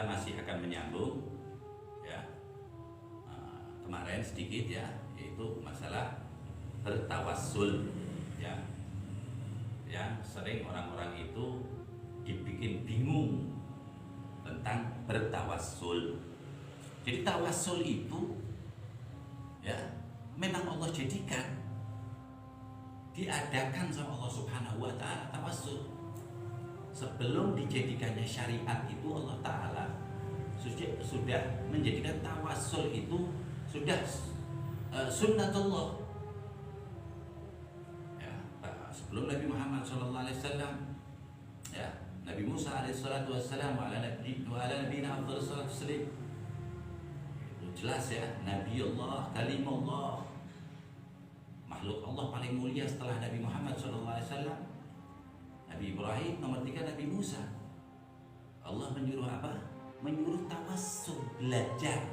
kita masih akan menyambung ya kemarin sedikit ya, yaitu masalah bertawassul ya, yang sering orang-orang itu dibikin bingung tentang bertawassul. Jadi tawassul itu ya memang Allah jadikan, diadakan sama Allah Subhanahu wa taala tawassul. Sebelum dijadikannya syariat itu Allah taala sudah menjadikan tawassul itu sudah sunnatullah. Ya, sebelum Nabi Muhammad SAW ya, Nabi Musa alaihissalatu wassalam wa ala nabiyina afdhalus salatu wassalam, itu jelas ya, Nabi Allah, kalimullah, makhluk Allah paling mulia setelah Nabi Muhammad SAW. Nabi Ibrahim nomor 3, Nabi Musa. Allah menyuruh apa? Menyuruh tawassul, belajar.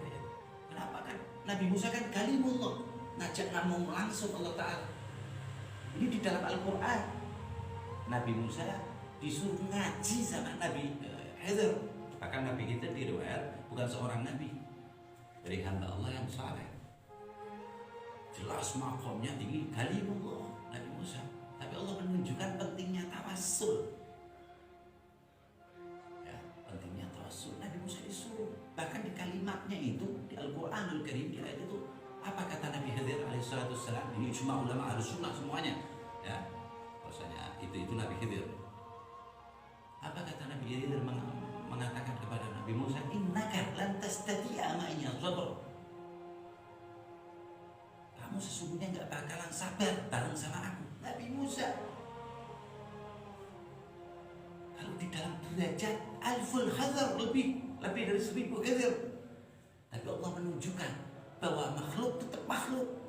Kenapa kan? Nabi Musa kan kalimullah, ngajak ngomong langsung Allah Ta'ala. Ini di dalam Al-Quran. Nabi Musa disuruh ngaji sama Nabi Khidir. Bahkan Nabi Khidir diriwayat bukan seorang nabi, dari hamba Allah yang saleh. Jelas makomnya tinggi, kalimullah Nabi Musa. Tapi Allah menunjukkan pentingnya tawassul. Ya, pentingnya tawassul. Nabi Musa disuruh. Bahkan di kalimatnya itu di Al-Quranul Karim, di ayat itu, apa kata Nabi Khidir alaihissalatu wassalam? Ini cuma ulama Ahlus Sunnah semuanya. Ya, bahwasanya itu Nabi Khidir. Apa kata Nabi Khidir mengatakan kepada Nabi Musa, innaka lan tastati'a ma'iya sabr. Kamu sesungguhnya nggak bakalan sabar bareng sama aku, Nabi Musa. Kalau di dalam derajat alful khazar, lebih dari 1000 Khidir. Tapi Allah menunjukkan bahwa makhluk tetap makhluk.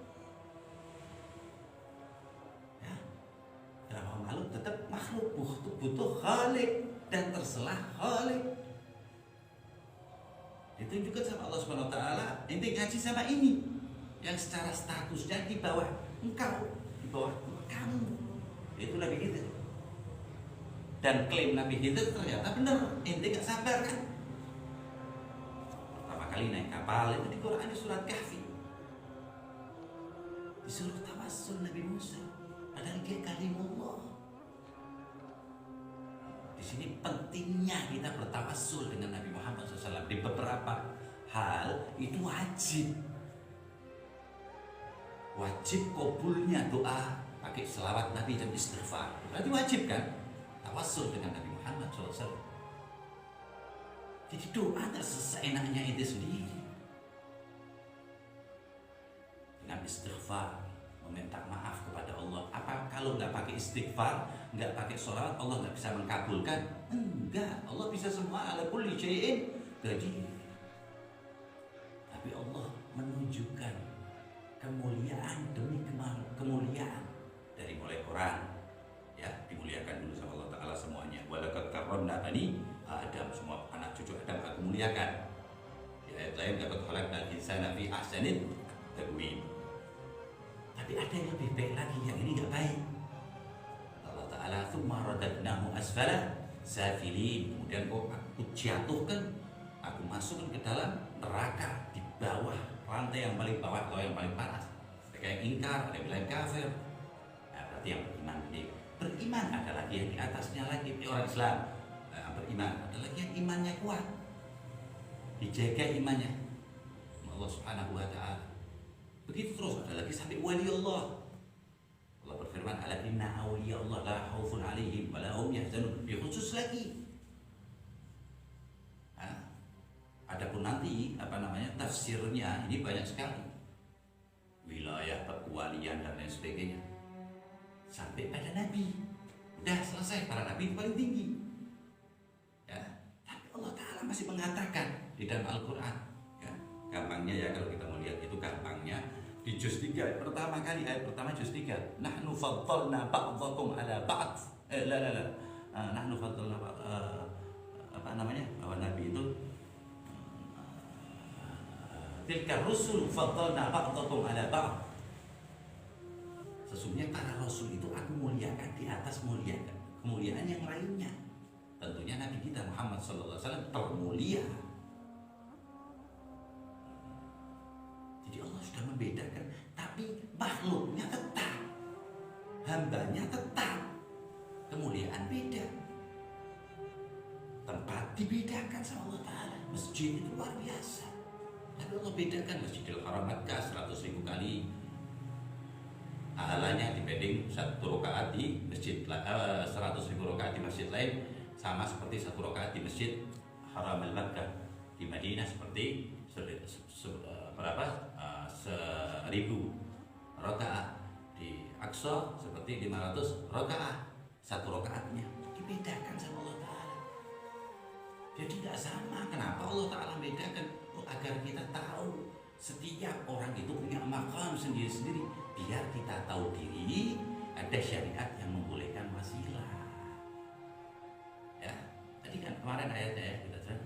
Ya, bahwa makhluk tetap makhluk, butuh khalik dan terselah khalik. Ditunjukkan sama Allah Subhanahu wa taala, ente ngaji sama ini yang secara statusnya di bawah engkau, di bawah kamu, itu Nabi Khidir. Dan klaim Nabi Khidir ternyata benar, ente gak sabar kan? Pertama kali naik kapal itu di Quran, di surat Kahfi, disuruh tawassul Nabi Musa, padahal dia kalimullah. Di sini pentingnya kita bertawassul dengan Nabi Muhammad SAW. Di beberapa hal itu wajib kabulnya doa pakai selawat Nabi dan istighfar. Berarti wajib kan tawassul dengan Nabi Muhammad SAW. Jadi doa tak seenaknya itu sendiri. Dengan istighfar, meminta maaf kepada Allah. Apa kalau nggak pakai istighfar, nggak pakai sholawat, Allah nggak bisa mengabulkan? Enggak, Allah bisa semua, ala kulli syai'in qadir. Tapi Allah menunjukkan kemuliaan demi kemuliaan, dari mulai orang ya, dimuliakan dulu sama Allah Ta'ala semuanya. Walaqad karramna bani Adam, semua anak cucu Adam aku muliakan. Di ayat lain, laqad khalaqnal insana fi ahsani taqwim. Tapi ada yang lebih baik lagi, yang ini nggak baik. Allah Ta'ala tsumma radadnahu asfala safilin, kemudian aku jatuhkan, aku masukkan ke dalam neraka, di bawah rantai yang paling bawah atau yang paling panas. Mereka yang ingkar, ada yang bilang kafir. Nah, berarti yang beriman ada lagi yang di atasnya lagi, orang Islam. Nah, beriman ada lagi yang imannya kuat, dijaga imannya Allah Subhanahu wa taala. Begitu terus, ada lagi sampai wali Allah. Allah berfirman, ala inna awliya Allah la khaufun alaihim wa la hum yahzanun. Lebih khusus lagi. Adapun nanti tafsirnya ini banyak sekali, wilayah kewalian dan lain sebagainya, sampai pada Nabi. Udah selesai, para Nabi paling tinggi ya. Tapi Allah Ta'ala masih mengatakan di dalam Al-Quran ya, gampangnya ya, kalau kita melihat itu gampangnya di juz 3 pertama kali, ayat pertama juz 3, nahnu faddalna ba'dakum ala ba'd. Nahnu faddalna bahwa Nabi itu tilka rusul faddalna ba'dakum ala ba'd. Sesungguhnya para rasul itu aku muliakan di atas kemuliaan yang lainnya. Tentunya Nabi kita Muhammad SAW termulia sudah membedakan, tapi makhluknya tetap, hambanya tetap, kemuliaan beda, tempat dibedakan sama Allah Ta'ala. Masjid itu luar biasa, tapi Allah bedakan Masjidil Haram Makkah 100.000 kali pahalanya dibanding 1 rakaat di masjid 100.000 rakaat di masjid lain, sama seperti 1 rakaat di Masjid Haram Makkah di Madinah seperti berapa 1.000 rakaat, di Aqsa seperti 500 rakaat, 1 rakaatnya dibedakan sama Allah Ta'ala. Jadi tidak sama. Kenapa Allah Ta'ala bedakan? Agar kita tahu setiap orang itu punya makam sendiri-sendiri, biar kita tahu diri ada syariat yang membolehkan wasilah. Ya, tadi kan kemarin ayatnya ya kita terang,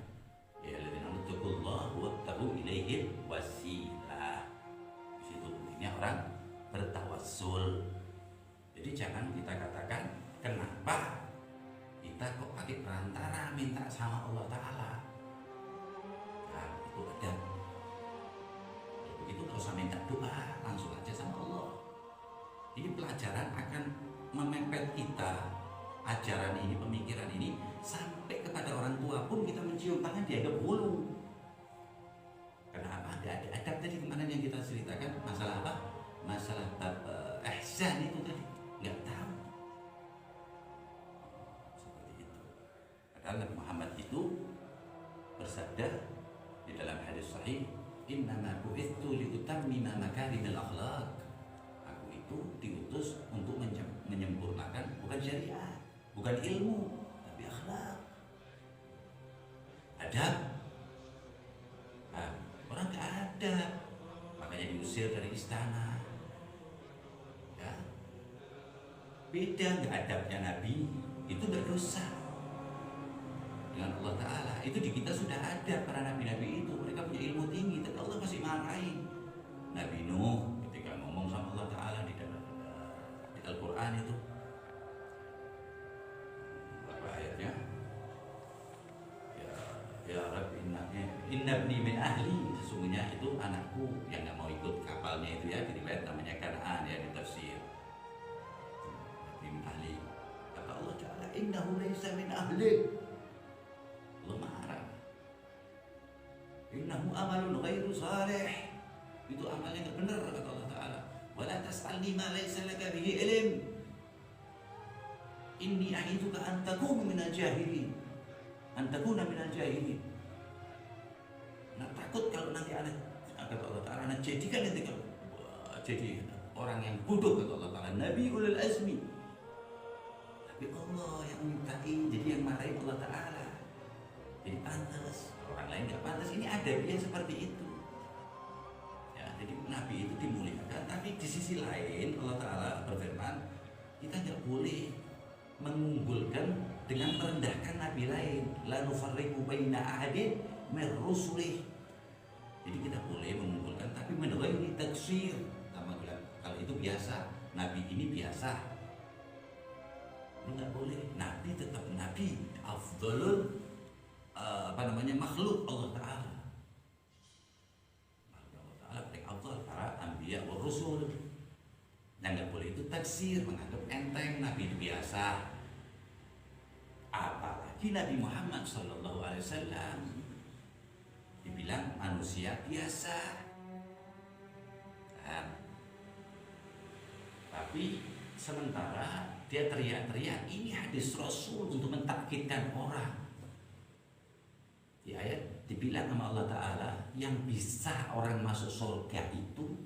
ya alladzina amanu wattaqu ilaihi wasilah. Di situ ini orang bertawassul. Jadi jangan kita katakan kenapa kita kok pakai perantara minta sama Allah Ta'ala. Nah, itu ada. Itu gak usah minta doa, langsung aja sama Allah. Ini pelajaran akan memepet kita, ajaran ini, pemikiran ini, sampai kepada orang tua pun kita mencium tangan dianggap bulu. Kenapa? Gak ada adab tadi kemarin yang kita ceritakan. Masalah apa? Masalah ihsan itu tadi, nggak tahu. Seperti itu. Padahal Nabi Muhammad itu bersabda di dalam hadis sahih, innama bu'itsu liutammima makarimil akhlaq. Aku itu diutus untuk menyempurnakan bukan syariat, bukan ilmu, tapi akhlak. Adab. Nah, orang gak ada, makanya diusir dari istana. Ya. Beda nggak adabnya Nabi, itu gak dosa dengan Allah Ta'ala. Itu di kita sudah ada para nabi-nabi itu, mereka punya ilmu tinggi, tapi Allah masih marahin. Nabi Nuh ketika ngomong sama Allah Ta'ala di Al-Quran itu apa ayatnya, ya Rabbi inna ibni min ahli, sesungguhnya itu anakku yang gak mau ikut kapalnya itu ya, di riwayat namanya Kanaan ya, di tafsir min ahli. Kata Allah Ta'ala, innahu laysa min ahli, Allah marah. Innahu amalun ghairu salih, itu amalnya nggak benar kata Allah Ta'ala. Wala tas'alni ma laysa laka bihi ilm, inni a'iduka an takuna minal jahilin, Nah takut kalau nanti anak, kata Allah Ta'ala, anak jadikan nanti kalau jadi orang yang bodoh kata Allah Ta'ala, Nabi ulul azmi. Tapi Allah yang mintain, jadi yang marahin Allah Ta'ala. Jadi pantas, orang lain nggak pantas. Ini adabnya seperti itu. Ya, jadi Nabi itu dimuliakan, tapi di sisi lain Allah Ta'ala berfirman, kita nggak boleh mengunggulkan dengan merendahkan Nabi lain. La nufarriqu baina ahadin min rusulih. Jadi kita boleh mengunggulkan, tapi min ghairi taksir. Kalau itu biasa, Nabi ini biasa. Nggak boleh. Nabi tetap Nabi, afdalul makhluk Allah Ta'ala. Makhluk Allah Ta'ala paling afdal para anbiya wa rusul. Dan nggak boleh itu taksir, menganggap enteng Nabi itu biasa. Apalagi Nabi Muhammad SAW dibilang manusia biasa. Nah, tapi sementara dia teriak-teriak, ini hadis Rasul untuk mentakkidkan orang. Di ayat dibilang sama Allah Ta'ala, yang bisa orang masuk surga itu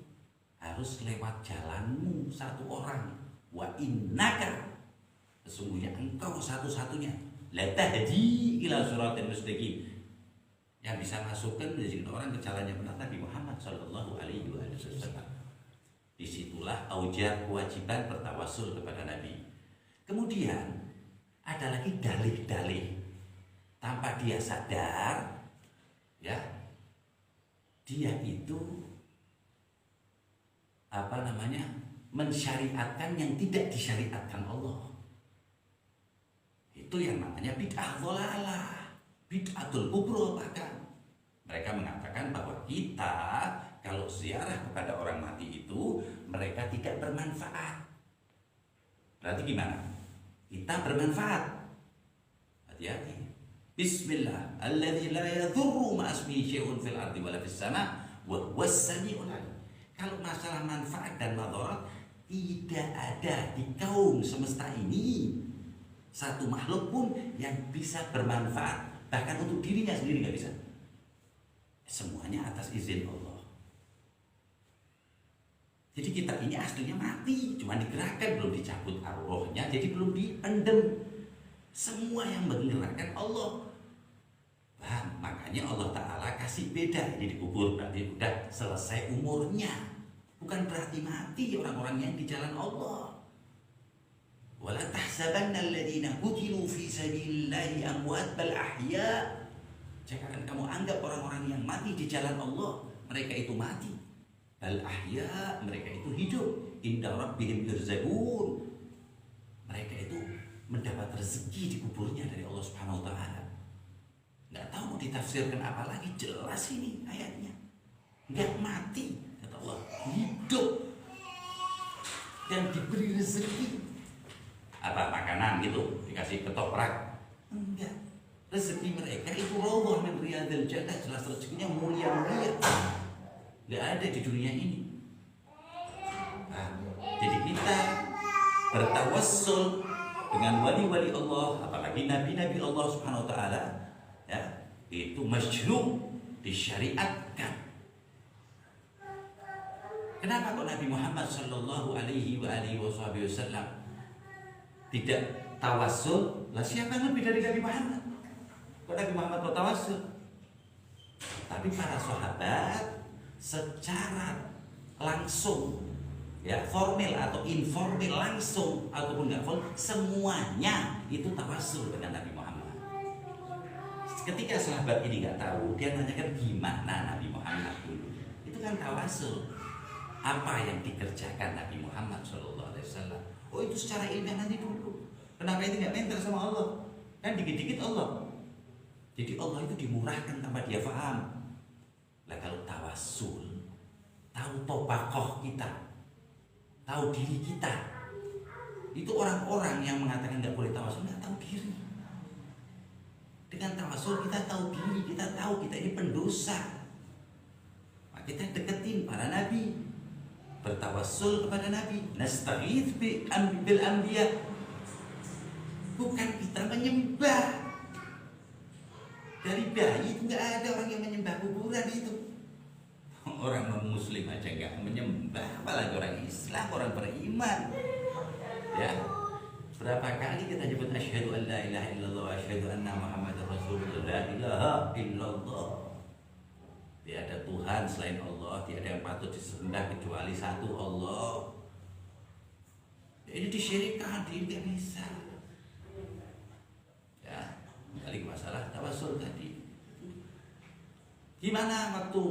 harus lewat jalanmu satu orang. Wa innaka, sesungguhnya engkau satu-satunya, la tahdi ila siratal mustaqim, yang bisa masukkan menjadikan orang ke jalan yang benar, Nabi Muhammad Sallallahu Alaihi Wasallam. Disitulah aujar kewajiban bertawasul kepada Nabi. Kemudian ada lagi dalih-dalih tanpa dia sadar, ya, dia itu mensyariatkan yang tidak disyariatkan Allah. Itu yang namanya bid'ah dhalalah, bid'atul kubra. Bahkan mereka mengatakan bahwa kita kalau ziarah kepada orang mati itu mereka tidak bermanfaat. Berarti gimana? Kita bermanfaat. Hati-hati. Bismillah, alladzi la yadhurru ma ismihi syai'un fil ardi wala fis sama' wa huwas samiul alim. Kalau masalah manfaat dan madarat, tidak ada di kaum semesta ini satu makhluk pun yang bisa bermanfaat, bahkan untuk dirinya sendiri nggak bisa. Semuanya atas izin Allah. Jadi kita ini aslinya mati, cuma digerakkan, belum dicabut rohnya, jadi belum dipendem. Semua yang menggerakkan Allah. Nah, makanya Allah Ta'ala kasih beda. Ini dikubur berarti udah selesai umurnya. Bukan berarti mati orang-orang yang di jalan Allah. Wala tahsabanna alladziina qutilu fi sabilillahi amwat bal ahya. Jangan kamu anggap orang-orang yang mati di jalan Allah mereka itu mati. Bal ahya, mereka itu hidup. Inda rabbihim yurzaqun. Mereka itu mendapat rezeki di kuburnya dari Allah Subhanahu wa taala. Enggak tahu mau ditafsirkan apa lagi, jelas ini ayatnya. Enggak mati, kata Allah, hidup dan diberi rezeki. Apa makanan gitu, dikasih ketoprak? Enggak. Rezeki mereka itu rawdah min riyadil jannah, jelas rezekinya mulia-mulia. Enggak ada di dunia ini. Nah, jadi kita bertawassul dengan wali-wali Allah, apalagi nabi-nabi Allah Subhanahu wa taala, ya, itu masyru', disyariatkan. Kenapa kok Nabi Muhammad sallallahu alaihi wasallam tidak tawassul? Lah siapa yang lebih dari Nabi Muhammad? Kok Nabi Muhammad kok tawassul? Tapi para sahabat secara langsung, ya, formal atau informal, langsung ataupun enggak formal, semuanya itu tawassul dengan Nabi Muhammad. Ketika sahabat ini enggak tahu, dia nanyakan gimana Nabi Muhammad dulu. Itu kan tawassul. Apa yang dikerjakan Nabi Muhammad sallallahu alaihi wasallam? Oh, itu secara ilmiah nanti dulu. Kenapa itu nggak minta sama Allah? Kan dikit-dikit Allah. Jadi Allah itu dimurahkan tanpa dia paham. Lah kalau tawassul, tahu topakoh kita, tahu diri kita. Itu orang-orang yang mengatakan nggak boleh tawassul nggak tahu diri. Dengan tawassul kita tahu diri, kita tahu kita ini pendosa. Nah, kita deketin para nabi, bertawassul kepada nabi, nastaghits bil anbiya. Bukan kita menyembah. Dari bayi itu nggak ada orang yang menyembah kuburan itu. Orang non-muslim aja nggak menyembah, apalagi orang Islam, orang beriman. Ya, berapa kali kita nyebut asyhadu an la ilaha illallah wa asyhadu anna muhammadar rasulullah. La ilaha illallah. Tidak ada Tuhan selain Allah, tidak ada yang patut disembah kecuali satu Allah. Ini disyirikkan, ini tidak bisa. Ya, kembali ke masalah tawassul tadi. Gimana waktu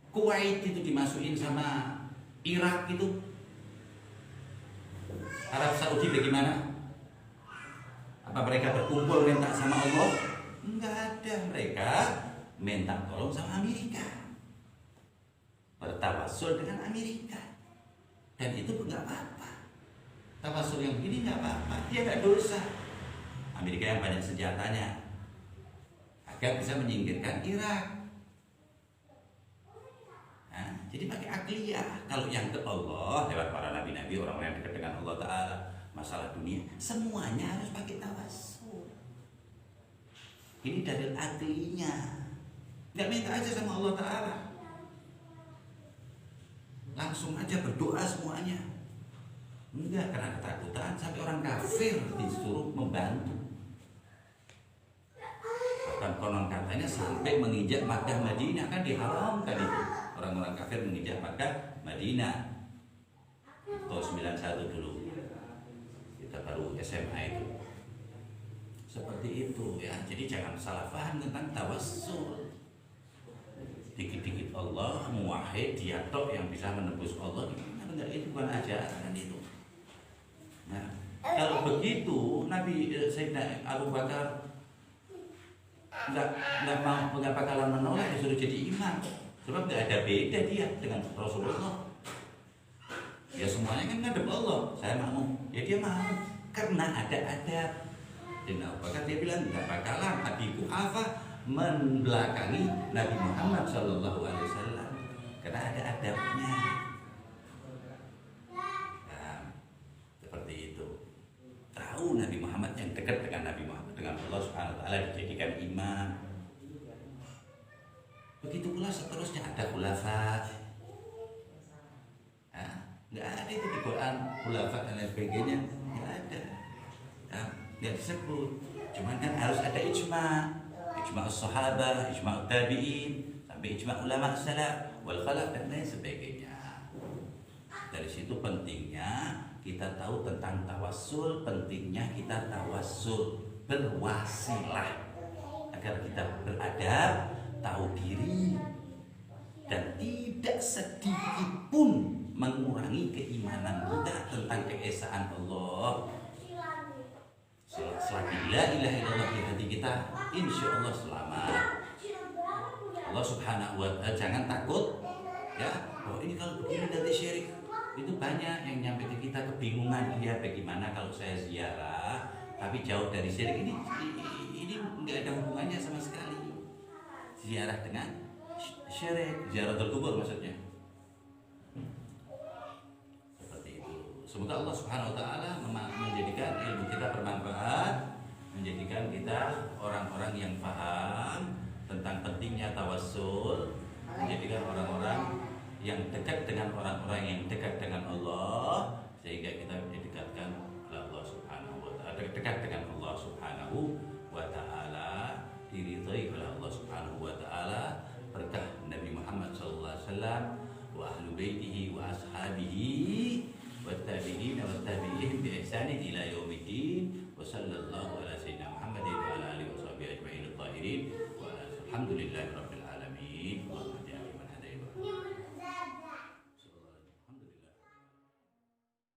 Kuwait itu dimasukin sama Irak itu? Arab Saudi bagaimana? Apa mereka berkumpul minta sama Allah? Enggak ada, mereka minta tolong sama Amerika, bertawassul dengan Amerika, dan itu enggak apa-apa. Tawassul yang begini enggak apa-apa, dia enggak dosa. Amerika yang banyak senjatanya agar bisa menyingkirkan Irak. Nah, jadi pakai akliyah. Kalau yang ke Allah lewat para nabi-nabi, orang-orang yang dekat dengan Allah Ta'ala, masalah dunia semuanya harus pakai tawassul. Ini dalil aklinya. Nggak minta aja sama Allah Ta'ala, langsung aja berdoa semuanya. Enggak, karena ketakutan sampai orang kafir disuruh membantu. Bahkan konon katanya sampai menginjak Makkah Madinah, kan diharamkan itu. Orang-orang kafir menginjak Makkah Madinah. Tahun 91 dulu. Kita baru SMA itu. Seperti itu ya. Jadi jangan salah paham tentang tawassul. Dikit-dikit Allah muwahhid, dia tok yang bisa menembus Allah. Enggak, itu bukan ajaran itu. Nah, kalau begitu Nabi Sayyidina Abu Bakar nggak bakalan menolak disuruh jadi imam, sebab nggak ada beda dia dengan Rasulullah. Ya semuanya kan ngadep Allah, saya mau, ya dia mau karena ada adab. Dan Abu Bakar dia bilang nggak bakalan Abi Quhafah membelakangi Nabi Muhammad Shallallahu Alaihi Wasallam karena ada adabnya. Nah, seperti itu. Tahu Nabi Muhammad yang dekat dengan Nabi Muhammad, dengan Allah Subhanahu Wa Taala dijadikan imam. Begitu pula seterusnya ada khulafa. Nggak ada itu di Quran khulafa dan lain sebagainya, nggak ada. Nggak disebut. Cuman kan harus ada ijma sahabah, ijma tabi'in, sampai ijma ulama salaf wal khalaf dan lain sebagainya. Dari situ pentingnya kita tahu tentang tawassul, pentingnya kita tawassul berwasilah agar kita beradab, tahu diri dan tidak sedikit pun mengurangi keimanan kita tentang keesaan Allah. Selagi la ilaha illallah di hati kita, insya Allah selamat. Allah Subhanahu wa Ta'ala, jangan takut ya, oh ini kalau begini nanti syirik. Itu banyak yang nyampe ke kita kebingungan, dia bagaimana kalau saya ziarah tapi jauh dari syirik. Ini nggak ada hubungannya sama sekali ziarah dengan syirik, ziaratul kubur maksudnya. Semoga Allah Subhanahu Wa Taala menjadikan ilmu kita bermanfaat, menjadikan kita orang-orang yang paham tentang pentingnya tawassul, menjadikan orang-orang yang dekat dengan orang-orang yang dekat dengan Allah, sehingga kita didekatkan oleh Allah Subhanahu Wa Taala, dekat dengan Allah Subhanahu Wa Taala, diridhai oleh Allah Subhanahu Wa Taala, berkah Nabi Muhammad SAW wa ahlu baitihi wa ashabihi والتابعين والتابعين بإحسان إلى يوم الدين وصلى الله على سيدنا محمد وعلى آله وصحبه أجمعين الطاهرين والحمد لله رب العالمين.